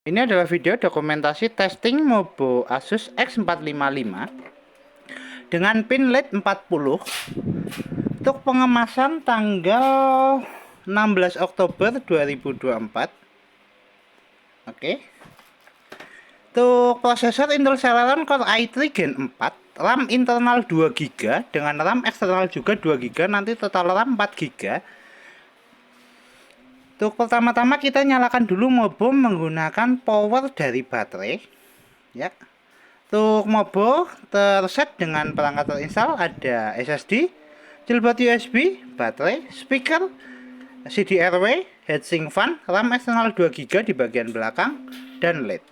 Ini adalah video dokumentasi testing Mobo Asus X455 dengan pin LED 40 untuk pengemasan tanggal 16 Oktober 2024. Oke. Untuk prosesor Intel Celeron Core i3 Gen 4, RAM internal 2 GB dengan RAM eksternal juga 2 GB, nanti total RAM 4 GB. Untuk pertama-tama kita nyalakan dulu Mobo menggunakan power dari baterai. Ya. Untuk Mobo terset dengan perangkat terinstall ada SSD, jailbird USB, baterai, speaker, CDRW, heatsink fan, RAM eksternal 2 GB di bagian belakang, dan LED.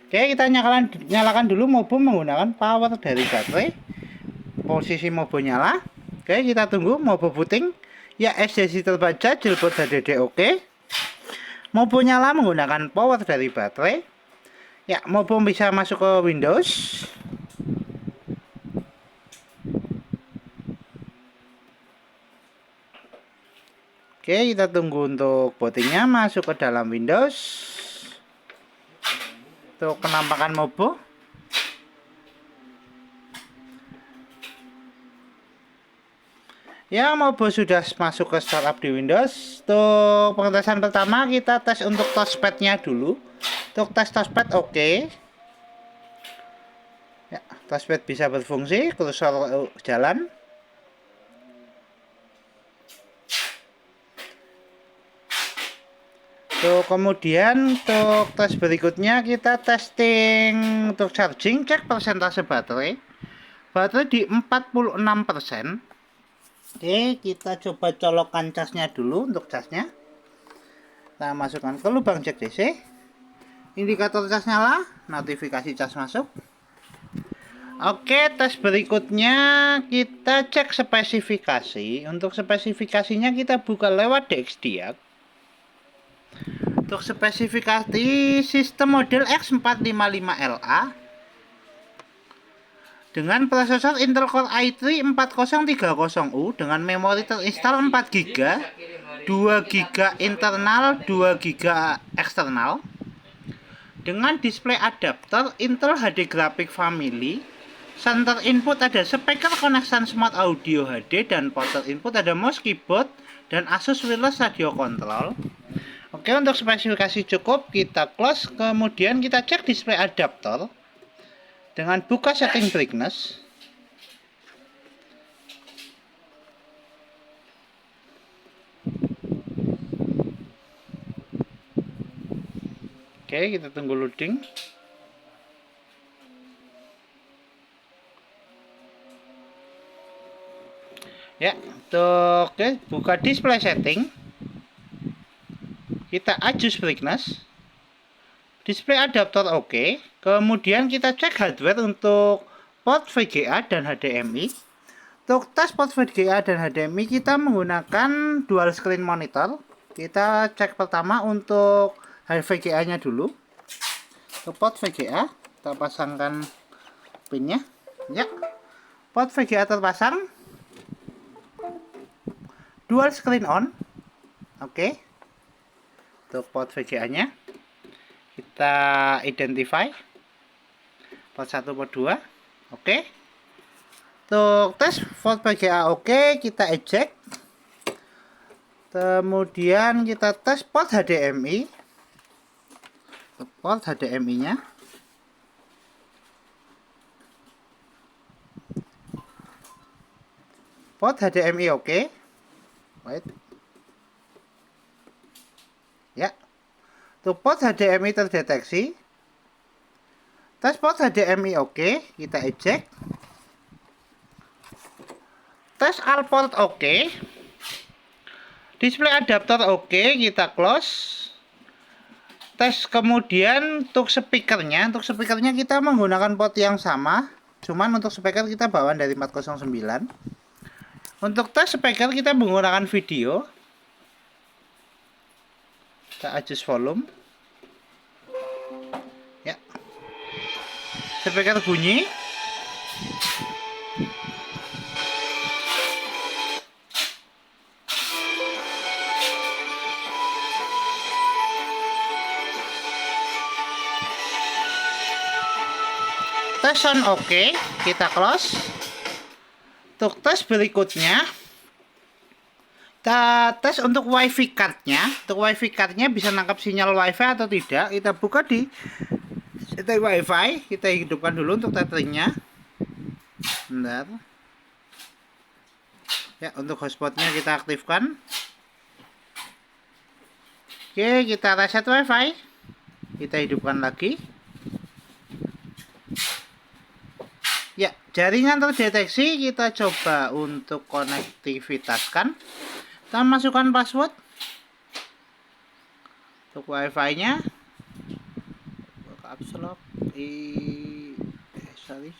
Oke, kita nyalakan dulu Mobo menggunakan power dari baterai. Posisi Mobo nyala. Oke, kita tunggu Mobo booting. Ya, SSD terbaca, jailbird HDD oke. Mobo nyala menggunakan power dari baterai. Ya, Mobo bisa masuk ke Windows. Oke, kita tunggu untuk bootingnya masuk ke dalam Windows. Untuk penampakan Mobo. Ya, Mobo sudah masuk ke startup di Windows. Untuk pengetesan pertama kita tes untuk touchpadnya dulu. Untuk tes touchpad oke. Ya, touchpad bisa berfungsi, kursor jalan. Tuh, kemudian untuk tes berikutnya kita testing untuk charging, cek persentase baterai. Baterai di 46%. Oke, kita coba colokkan casnya dulu. Untuk casnya kita masukkan ke lubang cek DC. Indikator cas nyala, notifikasi cas masuk. Oke, tes berikutnya kita cek spesifikasi. Untuk spesifikasinya kita buka lewat DXDiag. Untuk spesifikasi sistem model X455LA dengan prosesor Intel Core i3 4030U dengan memori terinstall 4 GB, 2 GB internal, 2 GB eksternal. Dengan display adapter Intel HD Graphic Family. Center input ada speaker connection Smart Audio HD, dan porter input ada mouse, keyboard, dan Asus wireless radio control. Oke, untuk spesifikasi cukup, kita close. Kemudian kita cek display adapter dengan buka setting brightness. Oke, kita tunggu loading. Ya, oke, buka display setting. Kita adjust brightness. Display adapter oke. Kemudian kita cek hardware untuk port VGA dan HDMI. Untuk tes port VGA dan HDMI kita menggunakan dual screen monitor. Kita cek pertama untuk VGA-nya dulu. Untuk port VGA kita pasangkan pinnya. Ya, port VGA terpasang. Dual screen on. Oke. Untuk port VGA-nya kita identify port 1, port 2. Oke. Untuk tes port VGA oke, kita eject. Kemudian kita tes port HDMI. Port HDMI-nya. Port HDMI oke. Wait. Ya. Untuk port HDMI terdeteksi. Tes port HDMI oke, kita eject. Tes all port oke. Display adapter oke, kita close. Tes kemudian untuk speakernya kita menggunakan port yang sama, cuman untuk speaker kita bawaan dari 409. Untuk tes speaker kita menggunakan video. Kita adjust volume. Ya. Speaker bunyi. tes sound oke, kita close. Untuk tes berikutnya, kita tes untuk wifi cardnya. Untuk wifi cardnya bisa nangkap sinyal wifi atau tidak. Kita buka di setting wifi, kita hidupkan dulu untuk tetheringnya. Bentar. Ya, untuk hotspotnya kita aktifkan. Oke, kita reset wifi, kita hidupkan lagi. Ya, jaringan terdeteksi, kita coba untuk konektivitaskan. Kita masukkan password untuk wifi-nya. Caps lock sorry.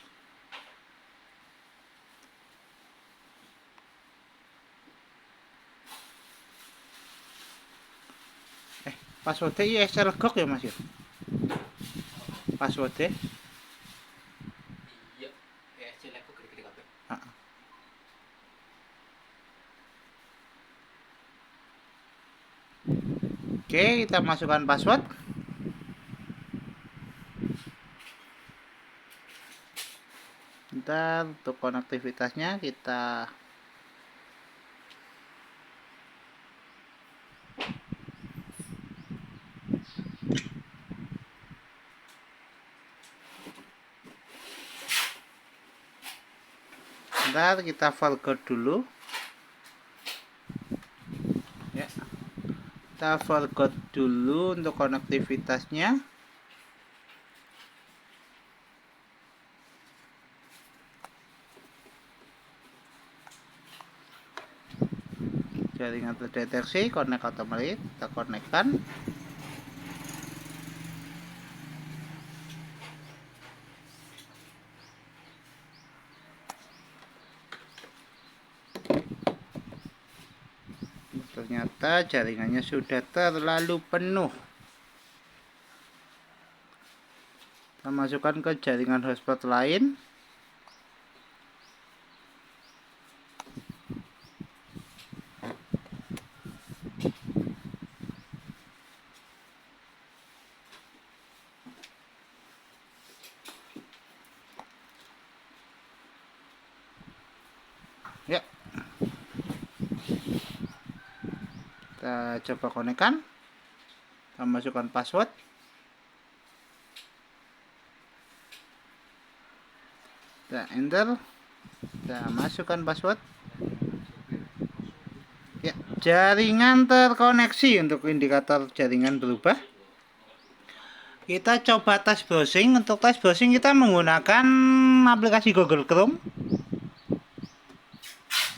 Passwordnya ISL Gok ya Mas ya? Passwordnya? Iya, ISL Gok gede-gede kabeh. Oke, kita masukkan password. Ntar untuk konektivitasnya kita forgot dulu ya, kita forgot dulu untuk konektivitasnya. Jaringan terdeteksi, connect otomatis, kita konekkan. Ternyata jaringannya sudah terlalu penuh. Kita masukkan ke jaringan hotspot lain. Ya, kita coba konekkan. Kita masukkan password. Kita enter. Kita masukkan password. Ya, jaringan terkoneksi. Untuk indikator jaringan berubah. Kita coba tes browsing. Untuk tes browsing kita menggunakan aplikasi Google Chrome.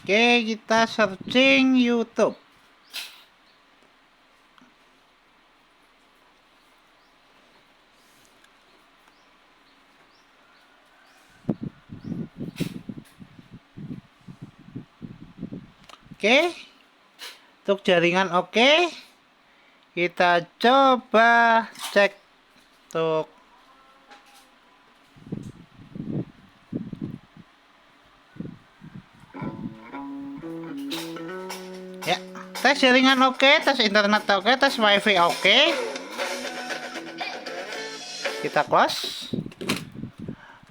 Oke, kita searching YouTube. Oke, untuk jaringan oke, kita coba cek untuk ya, tes jaringan oke, tes internet oke, tes wifi oke. Kita close.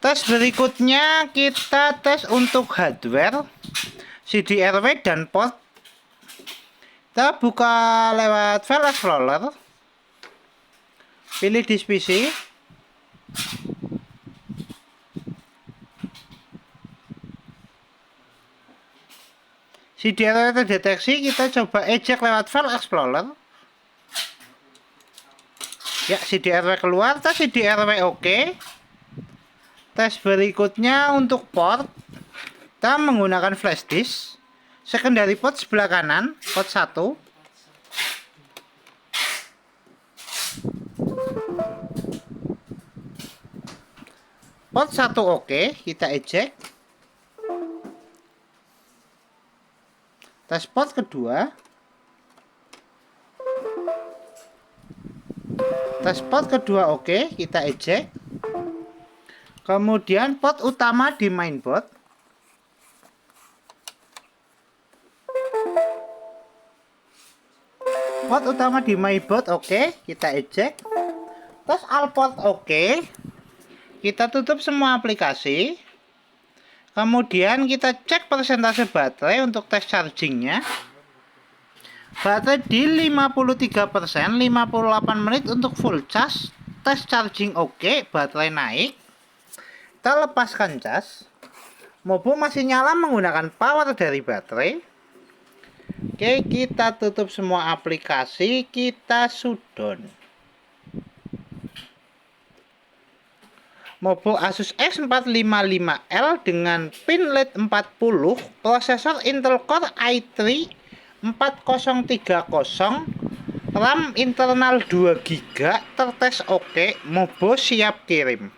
Tes berikutnya kita tes untuk hardware, CDRW dan port. Kita buka lewat File Explorer, pilih disk PC, CDRW terdeteksi, kita coba eject lewat File Explorer. Ya, CDRW keluar, tes CDRW oke. Tes berikutnya untuk port, kita menggunakan flash disk. Secondary port sebelah kanan, port 1. Port 1 oke, kita eject. Tes port kedua. Tes port kedua oke, kita eject. Kemudian port utama di mainboard. Port utama di mainboard oke, kita eject. Tes all port oke, Kita tutup semua aplikasi. Kemudian kita cek persentase baterai untuk tes chargingnya. Baterai di 53%, 58 menit untuk full charge. Tes charging oke, baterai naik. Kita lepaskan cas. Mobo masih nyala menggunakan power dari baterai. Oke, kita tutup semua aplikasi, kita shutdown. Mobo Asus X455L dengan pin LED 40, prosesor Intel Core i3 4030, RAM internal 2 GB, tertes oke, Mobo siap kirim.